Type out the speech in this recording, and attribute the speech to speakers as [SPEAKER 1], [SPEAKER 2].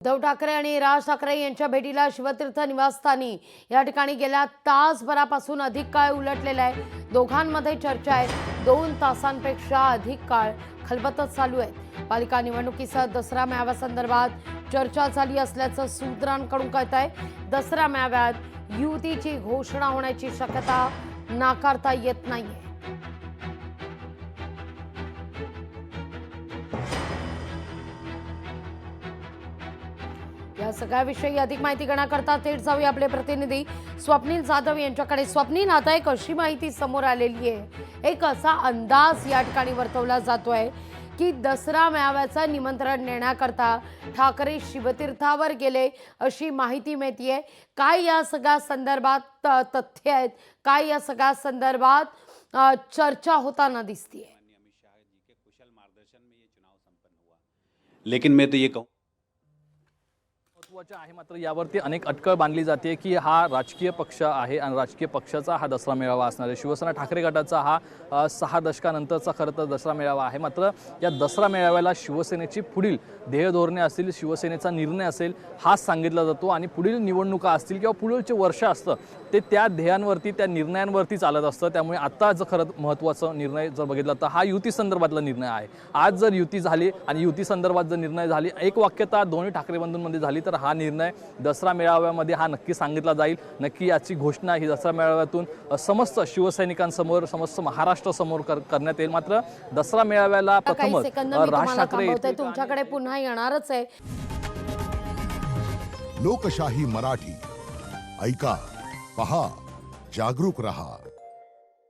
[SPEAKER 1] उद्धव ठाकरे आणि राज ठाकरे यांच्या भेटीला शिवतीर्थ निवासस्थानी या ठिकाणी गेल्या तासभरापासून अधिक काळ उलटलेला आहे। दोघांमध्ये चर्चा आहे। 2 तासांपेक्षा अधिक काळ खलबतच चालू आहे। पालिका निवडणुकीसह दसरा मेळाव्यासंदर्भात चर्चा झाली असल्याचं सूत्रांकडून कळत आहे। दसरा मेळाव्यात युतीची घोषणा होण्याची शक्यता नाकारता येत नाहीये। या सगळ्याविषयी अधिक माहिती घेण्याकरता थेट जाऊया आपले प्रतिनिधी स्वप्नील जाधव यांच्याकडे। स्वप्नील, आता एक अशी माहिती समोर आलेली आहे, एक असा अंदाज या ठिकाणी वर्तवला जातोय की दसरा मेळाव्याचं निमंत्रण नेण्याकरता ठाकरे शिवतीर्थावर गेले अशी माहिती मिळतीये। काय या सगळ्या संदर्भात तथ्य आहेत, काय या सगळ्या संदर्भात चर्चा होताना दिसतीये?
[SPEAKER 2] लेकिन मैं तो ये कहूँ
[SPEAKER 3] आहे, मात्र यावरती अनेक अटकळ बांधली जाते की हा राजकीय पक्ष आहे आणि राजकीय पक्षाचा हा दसरा मेळावा असणार आहे। शिवसेना ठाकरे गटाचा हा 6 दशकानंतरचा खरं तर दसरा मेळावा आहे। मात्र या दसरा मेळाव्याला शिवसेनेची पुढील ध्येयधोरणे असतील, शिवसेनेचा निर्णय असेल हा सांगितला जातो आणि पुढील निवडणुका असतील किंवा पुढीलचे वर्ष असतं ते त्या ध्येयांवरती, त्या निर्णयांवरती चालत असतं। त्यामुळे आता जर खरं महत्त्वाचा निर्णय जर बघितला तर हा युती संदर्भातला निर्णय आहे। आज जर युती झाली आणि युती संदर्भात जर निर्णय झाली, एक वाक्यता दोन्ही ठाकरे बंधूंमध्ये झाली, तर हा निर्णय दसरा मेळाव्यामध्ये हा नक्की सांगितला जाईल। नक्की याची घोषणा ही दसरा मेळाव्यातून समस्त शिवसैनिकांसमोर, समस्त महाराष्ट्रासमोर करण्यात येईल। मात्र दसरा मेळाव्याला प्रथमच राज ठाकरे
[SPEAKER 1] तुमच्याकडे पुन्हा येणारच आहे।
[SPEAKER 4] लोकशाही मराठी ऐका, पहा, जागरूक रहा।